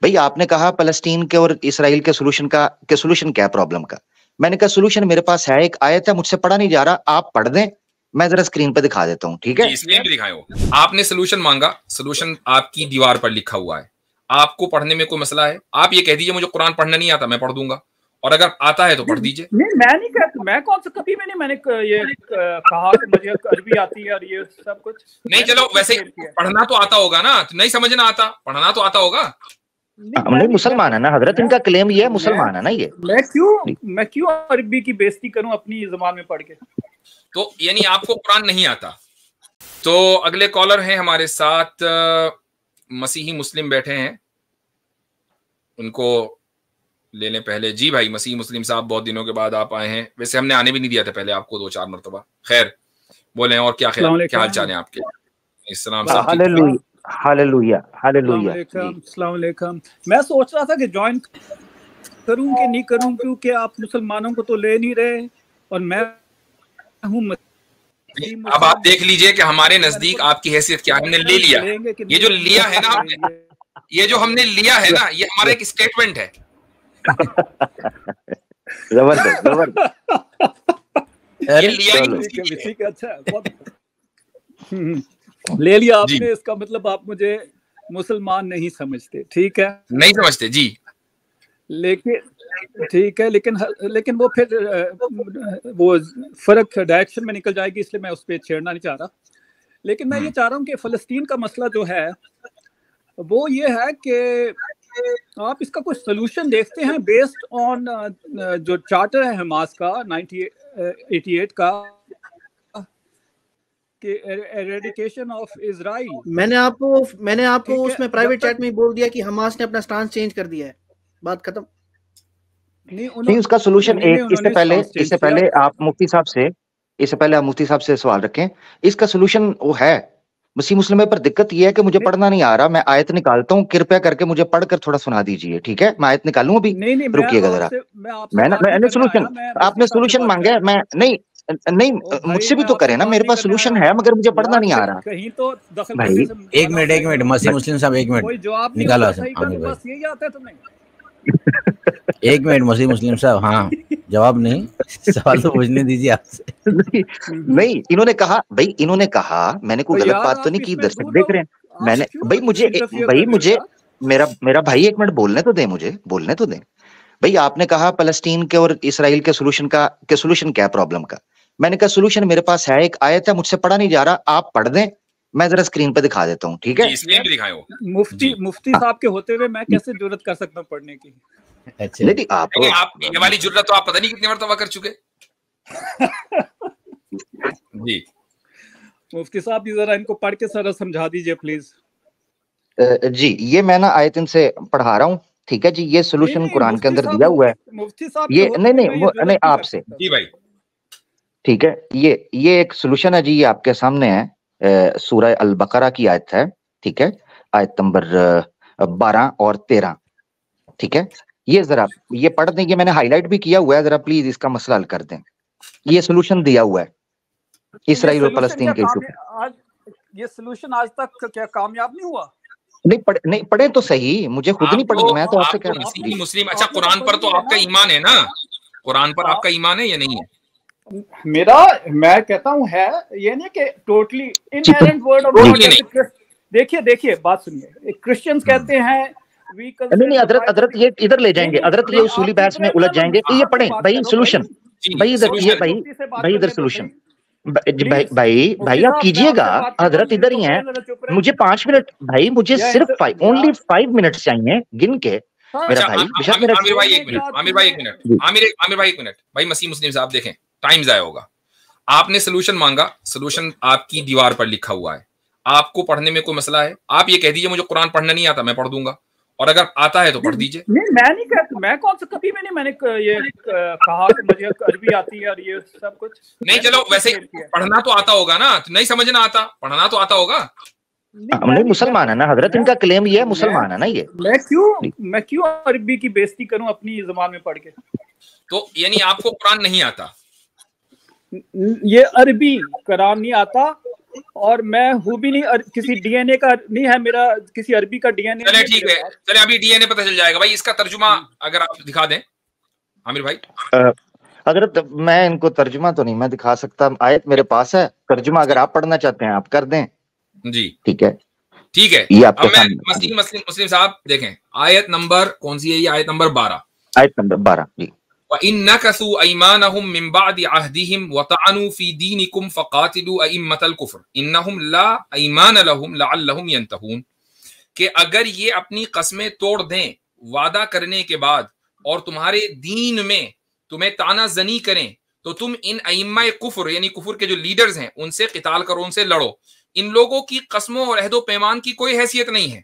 بھائی آپ نے کہا فلسطین کے اور اسرائیل کے سولوشن کیا ہے پرابلم کا. میں نے کہا سولوشن میرے پاس ہے, ایک آیت ہے, مجھ سے پڑھا نہیں جا رہا, آپ پڑھ دیں, میں ذرا اسکرین پہ دکھا دیتا ہوں, ٹھیک ہے؟ جی اسکرین پہ دکھائیں. آپ نے سولوشن مانگا, سولوشن آپ کی دیوار پر لکھا ہوا ہے, آپ کو پڑھنے میں کوئی مسئلہ ہے, آپ یہ کہہ دیجیے مجھے قرآن پڑھنا نہیں آتا, میں پڑھ دوں گا, اور اگر آتا ہے تو پڑھ دیجیے. نہیں میں نہیں کہتا, میں کون سا کبھی میں نے یہ کہا کہ مجھے عربی آتی ہے اور یہ سب کچھ نہیں. چلو ویسے پڑھنا تو آتا ہوگا نا, نہیں سمجھنا آتا, پڑھنا تو آتا ہوگا. نہیں مسلمان ہے نا حضرت, ان کا کلیم یہ ہے مسلمان ہے نا یہ. میں کیوں عربی کی بےزتی کروں اپنی زبان میں پڑھ کے؟ تو یعنی آپ کو قرآن نہیں آتا. تو اگلے کالر ہیں ہمارے ساتھ, مسیحی مسلم بیٹھے ہیں, ان کو لے لیں پہلے. جی بھائی مسیحی مسلم صاحب, بہت دنوں کے بعد آپ آئے ہیں, ویسے ہم نے آنے بھی نہیں دیا تھا پہلے آپ کو 2-4 مرتبہ. خیر بولیں, اور کیا حال چال ہیں آپ کے؟ السلام ہاللویا ہاللویا. السلام علیکم. میں سوچ رہا تھا کہ جوائن کروں کہ نہیں کروں, کیونکہ آپ مسلمانوں کو تو لے نہیں رہے, اور میں ہوں. اب آپ دیکھ لیجئے کہ ہمارے نزدیک آپ کی حیثیت کیا, ہم نے لے لیا. یہ جو لیا ہے نا, یہ جو ہم نے لیا ہے نا, یہ ہمارا ایک اسٹیٹمنٹ ہے. زبردست زبردست. لے لیا آپ نے, اس کا مطلب آپ مجھے مسلمان نہیں سمجھتے, ٹھیک ہے؟ نہیں سمجھتے جی, لیکن ٹھیک ہے, لیکن وہ پھر وہ فرق ڈائریکشن میں نکل جائے گی, اس لیے میں اس پہ چھیڑنا نہیں چاہ رہا. لیکن میں یہ چاہ رہا ہوں کہ فلسطین کا مسئلہ جو ہے وہ یہ ہے کہ آپ اس کا کوئی سلوشن دیکھتے ہیں بیسڈ آن جو چارٹر ہے حماس کا 1988 کا, کہ ایریڈیکیشن آف اسرائیل. میں نے آپ کو اس میں پرائیویٹ چیٹ میں بول دیا کہ حماس نے اپنا سٹانس چینج کر دیا ہے, بات ختم. نہیں اس کا سولوشن ایک, اس سے پہلے آپ مفتی صاحب سے سوال رکھیں. اس کا سولوشن وہ ہے مسیح مسلم پر. دقت یہ ہے کہ مجھے پڑھنا نہیں آ رہا, میں آیت نکالتا ہوں, کرپیا کر کے مجھے پڑھ کر تھوڑا سنا دیجئے, ٹھیک ہے؟ میں آیت نکالوں ابھی, رکیے گا ذرا. میں نے سولوشن, آپ نے سولوشن مانگا ہے, میں نہیں مجھ سے بھی تو کریں نا, میرے پاس سولوشن ہے مگر مجھے پڑھنا نہیں آ رہا. کہیں تو بھائی ایک منٹ مسیح مسلم صاحب, ایک منٹ نکالا بس یہی آتا ہے تمہیں. ایک منٹ مسیح مسلم صاحب, ہاں جواب نہیں, سوال تو پوچھنے دیجیے آپ سے. نہیں انہوں نے کہا میں نے کوئی غلط بات تو نہیں کی, درشک دیکھ رہے ہیں. میں نے مجھے میرا بھائی ایک منٹ بولنے تو دیں. بھائی آپ نے کہا فلسطین کے اور اسرائیل کے سولوشن کیا ہے پرابلم کا. میں نے کہا سولوشن میرے پاس ہے, ایک آیت ہے, مجھ سے پڑھا نہیں جا رہا, آپ پڑھ دیں, میں ذرا اسکرین پہ دکھا دیتا ہوں, ٹھیک ہے؟ مفتی صاحب کے ہوتے ہوئے میں کیسے جرات کر سکتا ہوں پڑھنے کی؟ لیکن آپ یہ والی جرات تو آپ پتہ نہیں کتنی مرتبہ کر چکے. جی مفتی صاحب بھی ذرا ان کو پڑھ کے ذرا سمجھا دیجئے پلیز. جی یہ میں نا آیت ان سے پڑھا رہا ہوں, ٹھیک ہے جی؟ یہ سولوشن قرآن کے اندر دیا ہوا ہے. مفتی صاحب یہ نہیں آپ سے, جی بھائی ٹھیک ہے. یہ ایک سولوشن ہے جی, یہ آپ کے سامنے ہے, سورہ البقرہ کی آیت ہے, ٹھیک ہے, آیت نمبر 12 اور 13, ٹھیک ہے؟ یہ ذرا یہ پڑھ دیں, یہ میں نے ہائی لائٹ بھی کیا ہوا ہے, ذرا پلیز اس کا مسئلہ حل کر دیں. یہ سولوشن دیا ہوا ہے اسرائیل اور فلسطین کے ایشو پہ. یہ سولوشن آج تک کیا کامیاب نہیں ہوا؟ نہیں پڑھیں تو صحیح, مجھے خود نہیں پڑھ, میں تو آپ سے کہہ رہا ہوں مسلم. اچھا قرآن پر تو آپ کا ایمان ہے نا, قرآن پر آپ کا ایمان ہے یا نہیں ہے؟ میں کہتا ہوں ہے, یہ نہیں کہ totally inherent word of God. دیکھیے بات سنیے, کرسچنز کہتے ہیں نہیں حضرت یہ ادھر لے جائیں گے, حضرت یہ اصولی بحث میں الجھ جائیں گے. یہ پڑھیں بھائی سولوشن, بھائی ادھر سولوشن. بھائی آپ کیجئے گا, حضرت ادھر ہی ہیں, مجھے 5 منٹ, بھائی مجھے صرف اونلی 5 منٹ چاہیے گن کے. میرا بھائی عامر بھائی ایک منٹ, بھائی مسیح مسلم صاحب دیکھیں ٹائم ضائع ہوگا. آپ نے سولوشن مانگا, سولوشن آپ کی دیوار پر لکھا ہوا ہے, آپ کو پڑھنے میں کوئی مسئلہ ہے, آپ یہ کہہ دیجیے مجھے قرآن پڑھنا نہیں آتا, میں پڑھ دوں گا, اور اگر آتا ہے تو پڑھ دیجیے. نہیں میں نہیں کہتا, میں کون سا کبھی میں نے یہ کہا کہ مجھے عربی آتی ہے اور یہ سب کچھ. نہیں چلو ویسے پڑھنا تو آتا ہوگا نا, نہیں سمجھنا آتا, پڑھنا تو آتا ہوگا. نہیں مسلمان ہے نا حضرت, ان کا کلیم یہ ہے مسلمان ہے نا یہ. میں کیوں عربی کی بےزتی کروں اپنی زبان میں پڑھ کے؟ تو یعنی آپ کو قرآن نہیں آتا؟ یہ عربی قرآن نہیں آتا, اور میں ہوں بھی نہیں, کسی ڈی این اے کا نہیں ہے میرا, کسی عربی کا ڈی این اے. چلے ٹھیک ہے, چلے ابھی ڈی این اے پتہ چل جائے گا بھائی. اس کا ترجمہ اگر آپ دکھا دیں عامر بھائی. حضرت میں ان کو ترجمہ تو نہیں میں دکھا سکتا, آیت میرے پاس ہے, ترجمہ اگر آپ پڑھنا چاہتے ہیں آپ کر دیں. جی ٹھیک ہے, ٹھیک ہے. یہ آپ اب کے میں مسلم صاحب دیکھیں آیت نمبر کون سی ہے, یہ آیت نمبر 12. آیت نمبر 12 جی. وَإِن نَكَثُوا أَيْمَانَهُم مِّن بَعْدِ عَهْدِهِمْ وَطَعَنُوا فِي دِينِكُمْ فَقَاتِلُوا أَئِمَّةَ الْكُفْرِ إِنَّهُمْ لَا أَيْمَانَ لَهُمْ لَعَلَّهُمْ يَنْتَهُونَ. کہ اگر یہ اپنی قسمیں توڑ دیں وعدہ کرنے کے بعد اور تمہارے دین میں تمہیں تانا زنی کریں تو تم ان ائمہ کفر یعنی کفر کے جو لیڈرز ہیں ان سے قتال کرو, ان سے لڑو. ان لوگوں کی قسموں اور عہد و پیمان کی کوئی حیثیت نہیں ہے.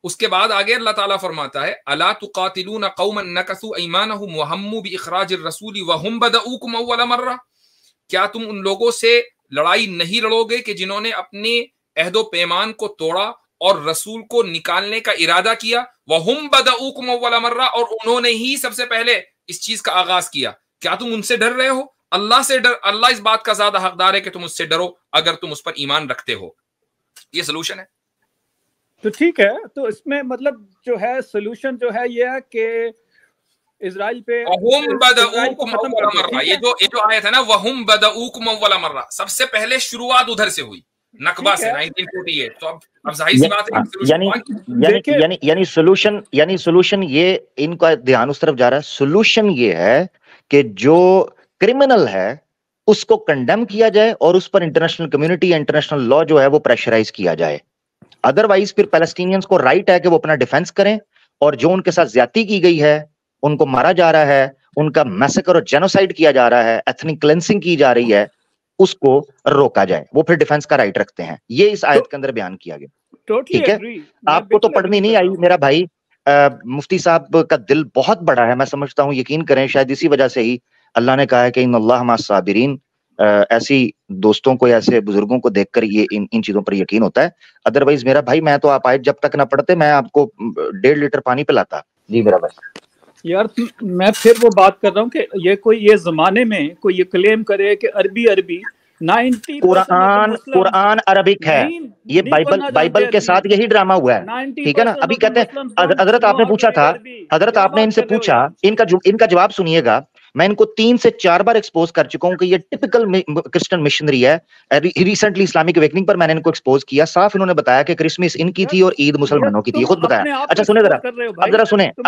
اس کے بعد آگے اللہ تعالیٰ فرماتا ہے الا تقاتلون قوما نکثوا ایمانهم وهموا باخراج الرسول وهم بدؤوكم اول مره. کیا تم ان لوگوں سے لڑائی نہیں لڑو گے کہ جنہوں نے اپنے عہد و پیمان کو توڑا اور رسول کو نکالنے کا ارادہ کیا, وهم بدؤوكم اول مره, اور انہوں نے ہی سب سے پہلے اس چیز کا آغاز کیا. کیا تم ان سے ڈر رہے ہو؟ اللہ سے ڈر, اللہ اس بات کا زیادہ حقدار ہے کہ تم اس سے ڈرو اگر تم اس پر ایمان رکھتے ہو. یہ سلوشن ہے. تو ٹھیک ہے, تو اس میں مطلب جو ہے سولوشن جو ہے یہ ہے کہ اسرائیل پہ وَهُمْ بَدَؤُوكُمْ أَوَّلَ مَرَّةٍ. یہ جو آیت ہے نا وَهُمْ بَدَؤُوكُمْ أَوَّلَ مَرَّةٍ, سب سے پہلے شروعات ادھر سے ہوئی نقبہ سے 1948. تو اب ظاہر سی بات ہے یعنی سولوشن یہ ان کا دھیان اس طرف جا رہا ہے. سولوشن یہ ہے کہ جو کرمنل ہے اس کو کنڈیم کیا جائے اور اس پر انٹرنیشنل کمیونٹی انٹرنیشنل لا جو ہے وہ پریشرائز کیا جائے. ادروائز پھر پیلسٹینینز کو رائٹ ہے کہ وہ اپنا ڈیفenس کریں, اور جو ان کے ساتھ زیادتی کی گئی ہے, ان کو مارا جا رہا ہے, ان کا میسیکر اور جینوسائیڈ کیا جا رہا ہے, ایتھنک کلینسنگ کی جا رہی ہے, اس کو روکا جائے. وہ پھر ڈیفenس کا رائٹ رکھتے ہیں. یہ اس آیت کے اندر بیان کیا گیا. ٹھیک ہے, آپ کو تو پڑھنی نہیں آئی میرا بھائی. مفتی صاحب کا دل بہت بڑا ہے, میں سمجھتا ہوں, یقین کریں شاید اسی وجہ سے ہی اللہ نے کہا ہے کہ ان اللہ مع الصابرین. ایسی دوستوں کو, ایسے بزرگوں کو دیکھ کر یہ ان چیزوں پر یقین ہوتا ہے. ادروائز میرا بھائی میں تو آپ آئے جب تک نہ پڑھتے میں آپ کو 1.5 لیٹر پانی پلاتا. جی میرا بھائی. یار میں پھر وہ بات کر رہا ہوں کہ یہ زمانے میں کوئی یہ کلیم کرے کہ عربی 90% قرآن عربک ہے. یہ بائبل کے ساتھ یہی ڈرامہ ہوا ہے. ٹھیک ہے نا. ابھی کہتے ہیں حضرت آپ نے پوچھا تھا, حضرت آپ نے ان سے پوچھا, ان کا جواب سنیے گا. میں ان کو 3 سے 4 بار ایکسپوز کر چکا ہوں کہ یہ ٹپیکل کرسچن مشنری ہے. ریسنٹلی اسلامک اویکننگ پر میں نے ان کو ایکسپوز کیا. صاف انہوں نے بتایا کہ کرسمس ان کی تھی اور عید مسلمانوں کی تھی. خود بتایا. اچھا سنیں ذرا, اب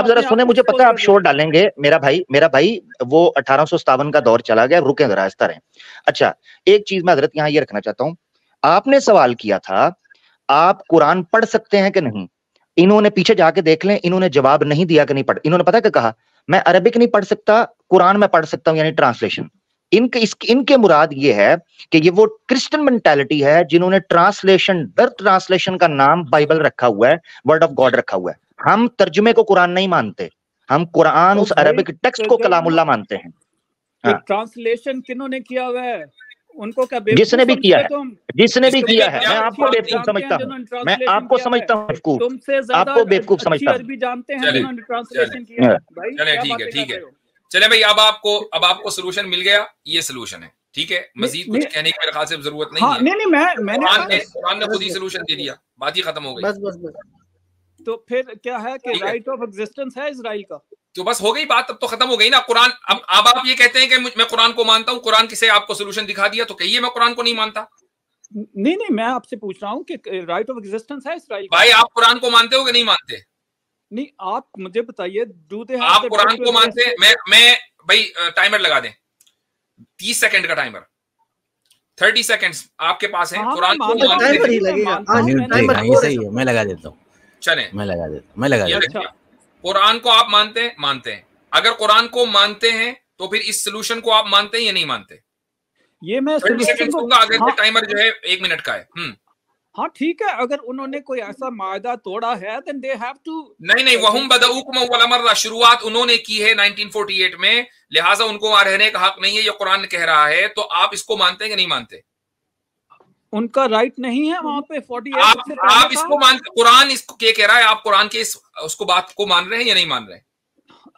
ذرا سنیں, مجھے پتا آپ شور ڈالیں گے. میرا بھائی وہ 1857 کا دور چلا گیا, رکیں ذرا اس طرح. اچھا ایک چیز میں حضرت یہاں یہ رکھنا چاہتا ہوں. آپ نے سوال کیا تھا آپ قرآن پڑھ سکتے ہیں کہ نہیں. انہوں نے پیچھے جا کے دیکھ لیں, انہوں نے جواب نہیں دیا کہ نہیں پڑھ. انہوں نے پتا کہ کہا میں عربک نہیں پڑھ سکتا, قرآن میں پڑھ سکتا ہوں, یعنی ٹرانسلیشن. ان کے مراد یہ ہے کہ یہ وہ کرسچن مینٹالٹی ہے جنہوں نے ٹرانسلیشن کا نام بائبل رکھا ہوا ہے, ورڈ آف گاڈ رکھا ہوا ہے. ہم ترجمے کو قرآن نہیں مانتے, ہم قرآن اس عربک ٹیکسٹ کو کلام اللہ مانتے ہیں. ٹرانسلیشن کنہوں نے کیا ہوا ہے, ان کو کیا جس نے بھی کیا ہے, میں آپ کو بیوقوف سمجھتا ہوں, میں آپ کو سمجھتا ہوں بیوقوف, تم سے زیادہ آپ کو بیوقوف سمجھتا ہوں. عربی جانتے ہیں جنہوں نے ٹرانسلیشن کیا. چلیں ٹھیک ہے چلیں بھائی, اب آپ کو سولوشن مل گیا. یہ سولوشن ہے. ٹھیک ہے, مزید کچھ کہنے کی میرے خیال سے ضرورت نہیں ہے. نہیں, قرآن نے خود ہی سولوشن دے دیا, بات ہی ختم ہو گئی. بس تو پھر کیا ہے کہ رائٹ آف ایگزسٹنس ہے اسرائیل کا, تو بس ہو گئی بات, اب تو ختم ہو گئی نا. قرآن اب آپ یہ کہتے ہیں کہ میں قرآن کو مانتا ہوں, قرآن کسے آپ کو سولوشن دکھا دیا, تو کہیے میں قرآن کو نہیں مانتا. نہیں, میں آپ سے پوچھ رہا ہوں کہ رائٹ آف ایگزسٹنس ہے اسرائیل کا. بھائی آپ قرآن کو مانتے ہو کہ نہیں مانتے؟ نہیں, آپ مجھے بتائیے آپ قرآن کو مانتے ہیں؟ میں بھائی ٹائمر لگا دیں, 30 سیکنڈ کا ٹائمر, 30 سیکنڈ آپ کے پاس ہے. قرآن کو میں لگا دیتا ہوں. چلیں میں لگا دیتا ہوں. قرآن کو آپ مانتے ہیں. اگر قرآن کو مانتے ہیں تو پھر اس سولوشن کو آپ مانتے ہیں یا نہیں مانتے؟ یہ میں 30 سیکنڈ دوں گا, اگر ٹائمر جو ہے 1 منٹ کا ہے. ہاں ٹھیک ہے, اگر انہوں نے کوئی ایسا معاہدہ توڑا ہے then they have to. نہیں, وَهُمْ بَدَؤُوكُمْ أَوَّلَ مَرَّةٍ, شروعات انہوں نے کی ہے 1948 میں, لہٰذا ان کو وہاں رہنے کا حق نہیں ہے, یہ قرآن کہہ رہا ہے. تو آپ اس کو مانتے ہیں کہ نہیں مانتے؟ ان کا رائٹ نہیں ہے وہاں پہ 48 سے آپ اس کو مانتے, قرآن اس کو کہہ رہا ہے, آپ قرآن کے اس کو بات کو مان رہے ہیں یا نہیں مان رہے ہیں؟